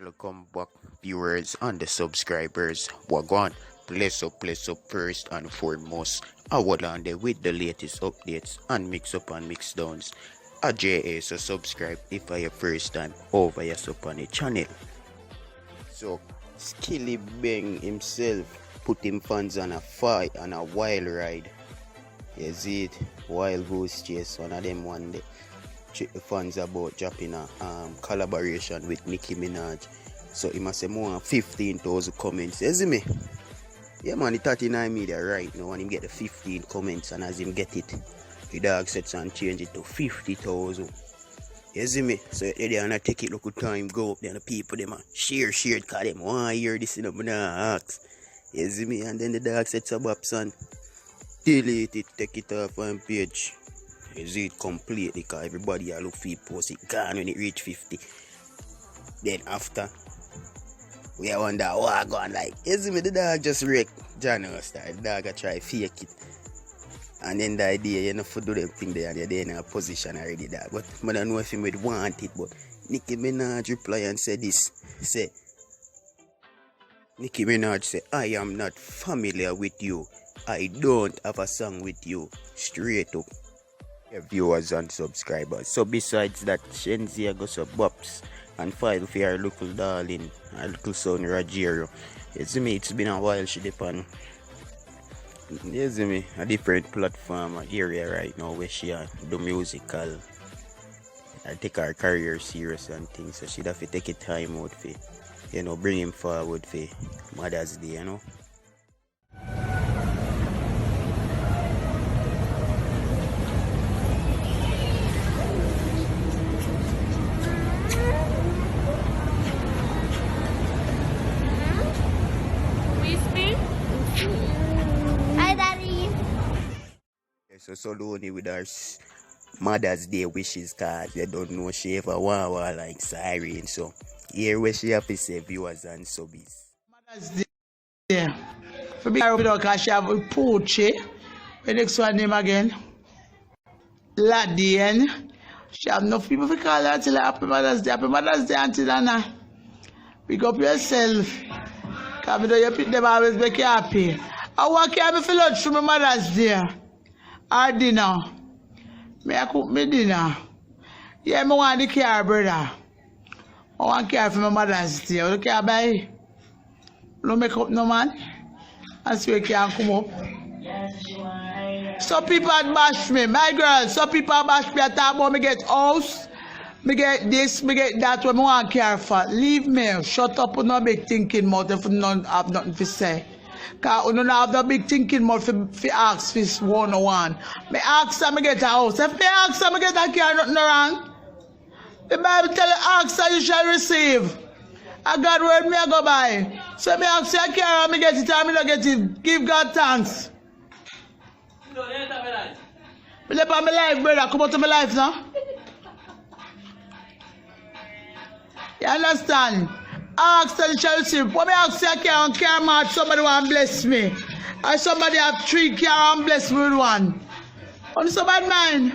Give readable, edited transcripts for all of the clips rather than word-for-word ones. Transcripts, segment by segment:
Welcome back, viewers and the subscribers. Wagwan, bless up first and foremost. I will on there with the latest updates and mix up and mix downs. JA, so subscribe if I your first time over your up on the channel. So, Skillibeng himself put him fans on a wild ride. You see it? Wild goose chase, one of them one day. Check the fans about dropping a collaboration with Nicki Minaj. So he must say more than 15,000 comments. You see me? Yeah man, the 39 media right now when him get the 15 comments, and as him get it, the dog sets and change it to 50,000. You see me? So they are not take it local time, go up there and the people them share cause them want to hear this in the ask. You see me? And then the dog sets up and delete it, take it off on page. You see it completely because everybody look for post it gone when it reach 50. Then after we wonder what going like. You see me, the dog just wreck January style. The dog try fake it. And then the idea, you know, for do them thing there, they're in a position already dog. But I don't know if he would want it, but Nicki Minaj reply and say this. Nicki Minaj say, I am not familiar with you. I don't have a song with you. Straight up. Viewers and subscribers. So besides that, Shenseea goes up bops and file for our local darling, our little son Rajiero. You see me, it's been a while she depend. You see me, a different platform area right now where she do musical. I take her career serious and things, so she'd have to take a time out for, you know, bring him forward for Mother's Day, you know. So Solaine with her Mother's Day wishes card. They don't know she ever want like siren. So here where she have to say viewers and subbies. Mother's Day. For me, because she have a Poochie. The next one name again. Ladian. She have enough people to call her till Happy Mother's Day. Happy Mother's Day, Auntie Dana. Pick up yourself. Because you pick them always make you happy. I want to have a lunch for my Mother's Day. Our dinner. I cook me dinner. Yeah, I want the care, brother. I want care for my Mother's Day. You care by? No make up no man. I swear you can't come up. Some people bash me. My girl, some people bash me. I talk about me get house. Me get this, me get that. What I want care for. Leave me. Shut up and no big thinking mouth if you don't have nothing to say. Because you don't have the big thinking mouth for ask this one-on-one. Me ask her, me get a house. If me ask her, me get a car, nothing wrong. The Bible tell you, ask her, you shall receive. And God word me, I go by. So me ask her, car, me get it, and me don't get it. Give God thanks. Me live on my life, brother. Come out to my life now. You understand? Ask and shall receive. When I ask you, I can't match somebody want to bless me. Or somebody have 3 car and bless me with one. Only so bad mind.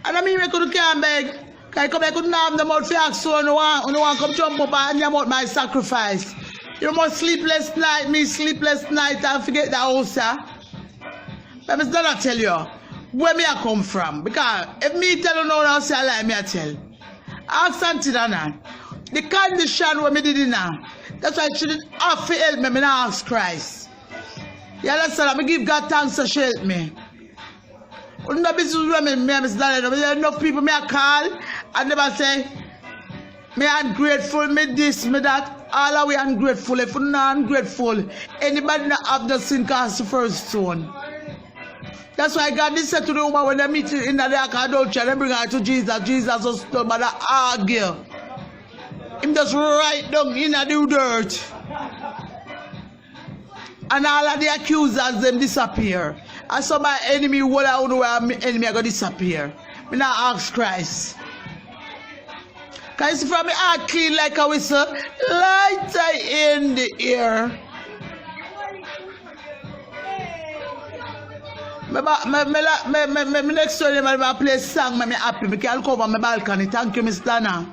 And I mean, I can't beg. Because I couldn't have the mouth for ask so no one come jump up and you want my sacrifice. You must sleepless night, me sleepless night and forget the house, But Mr. Dada tell you where me I come from. Because if me tell you no one else, I like me I tell. Ask Auntie Dana. The condition where me did it now. That's why she didn't have to help me. I ask Christ. You understand? I give God thanks to help me. No business with me, Mr. Dada. Enough people me I call and never say, me ungrateful, me this, me that. All of we ungrateful. If you're not ungrateful, anybody not have the sin cast the first stone. That's why God did say to the woman when they meet in the adultery, they bring her to Jesus. Jesus was done by the argue. Him just right down in the dirt. And all of the accusers them disappear. And so my enemy will I know where my enemy are gonna disappear. Me not ask Christ. Cause if from my heart clean like a whistle, lighter in the air. My next story, I play a song, I'm happy. I can cover my balcony. Thank you, Miss Dana.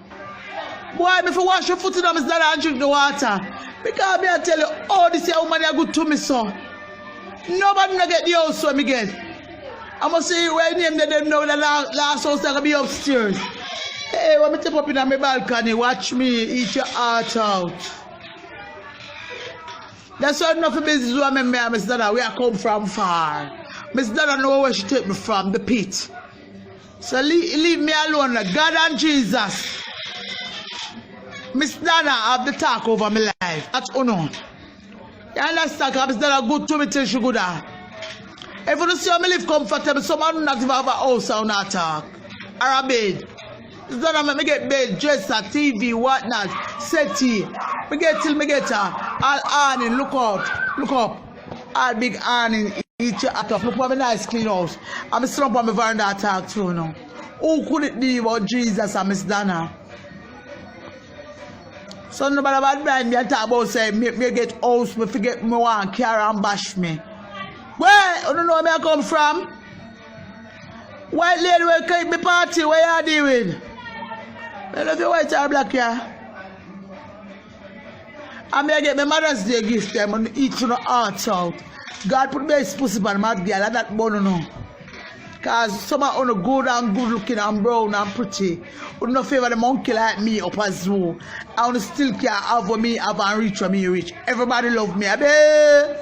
Boy, if you wash your foot in Miss Dada and drink the water. Because me I tell you, oh, this young woman are good to me, so. Nobody not get the house when me get. I must say, where name them know the last house that gonna be upstairs. Hey, when me step up in my balcony, watch me eat your heart out. That's why enough of business with me and Miss Dada. We are come from far. Miss Dada know where she take me from, the pit. So leave me alone, God and Jesus. Miss Dada have the talk over my life. That's unknown. You understand? Miss Dada good to me till she good at. If you don't see how me live comfortable, someone not even have a house or not talk. Or a bed. Miss Dada make me get bed, dresser, TV, whatnot, settee. Me get till me get her. All awning, look out, look up. All big awning, each at off. Look for me nice clean house. I'm still up on my veranda talk through now. Who could it be about Jesus and Miss Dada? So nobody about blind me and talk about say me get house, me forget me want carry and bash me. Where? You don't know where I come from? White lady will keep me party, where you doing? I love you white or black here. I may get my Mother's Day gift them and eat from the heart out. God put best pussy on my girl and that bone no. Cause some are on good and good looking and brown and pretty. Would not favor the monkey like me up a zoo. I want to still care have for me, have and reach for me rich. Everybody love me, abe.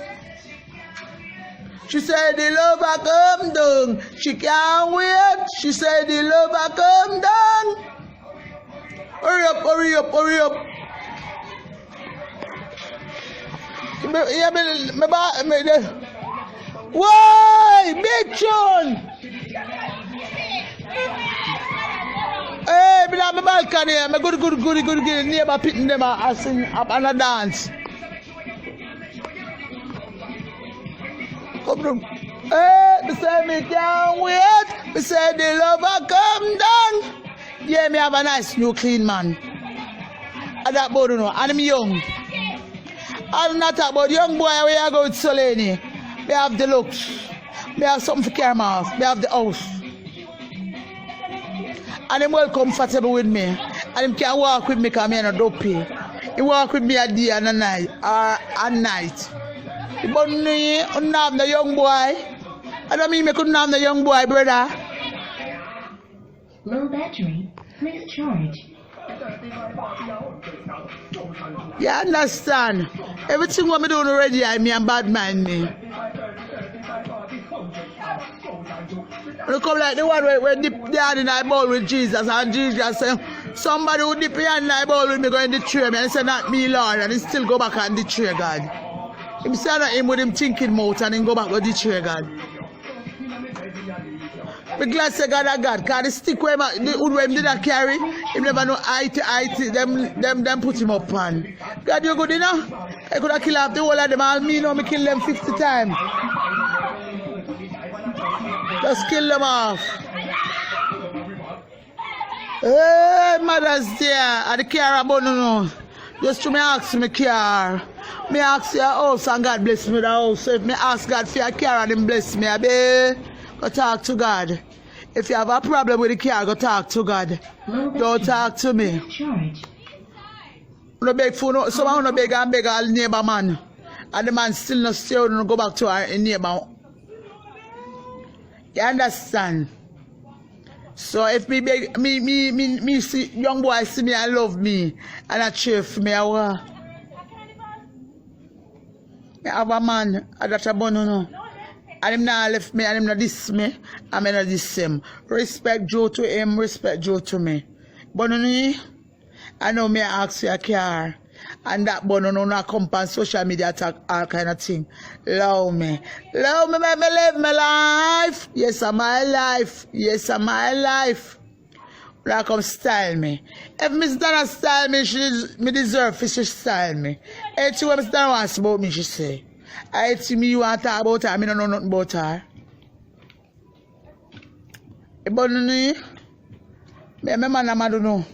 She said the lover come down. She can't wait. She said the lover come down. Hurry up, hurry up, hurry up. Why, big tune? Hey, me on my balcony, I'm good, neighbor pitting them and sing up and a dance. Come on. Hey, me say me can't wait. Me say the lover come down. Yeah, me have a nice new clean man. And that boy don't know, and I'm young. I'm not talk about young boy where I go with Solaine. Me have the looks. Me have something for carry off. Me have the house. And him well comfortable with me. And him can walk with me because me no dopey. He walk with me a day and a night. Or a night. But me couldn't have the young boy. I don't mean me couldn't have the young boy, brother. Low battery. Please charge. You understand? Everything what me doing already, I me and bad mind me. You come like the one where dip the hand in the bowl with Jesus and Jesus say, somebody who dip the hand in the bowl with me go in the tray me and say not me Lord and he still go back and the tray God. Him say that him with him thinking mouth and then go back with the tray God. Me glad say God a God, cause the stick where the wood where him did not carry, him never know IT, them put him up on. God you good enough? I could have killed off the whole of them, all me know me kill them 50 times. Just kill them off. Hey, Mother's Day, I the care about no. Just to me ask me care. Me ask your house and God bless me the house. So if me ask God for your care and him bless me, I be go talk to God. If you have a problem with the car, go talk to God. Don't talk to me. No beg for no, someone no beg and beg all neighbor man. And the man still not stay and go back to our neighbor. You understand? So if me beg me see young boy see me and love me and a cheer for me, I have a man that a bun no. And him not left me and him not diss me, and me not diss him. Respect Joe to him, respect Joe to me. But I know me ask for a car. And that but no not come on social media attack all kind of thing. Love me. Love me, make me live my life. Yes, I'm my life. Yes, I'm my life. Now come style me. If Miss Donna style me, me deserve for she style me. Anything what Miss Donna wants about me, she say. I see me you want to talk about her, I don't know nothing about her. But me man I don't know.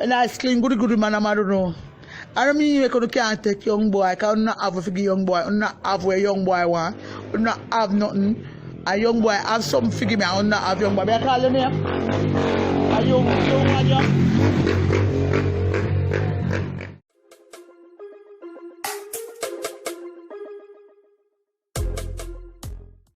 And I clean good man I don't know. I don't mean you can't take young boy, I cannot have a figure young boy, I not have what a young boy want, I not have nothing. A young boy have some figure me, I not have young boy. I call him here. A you,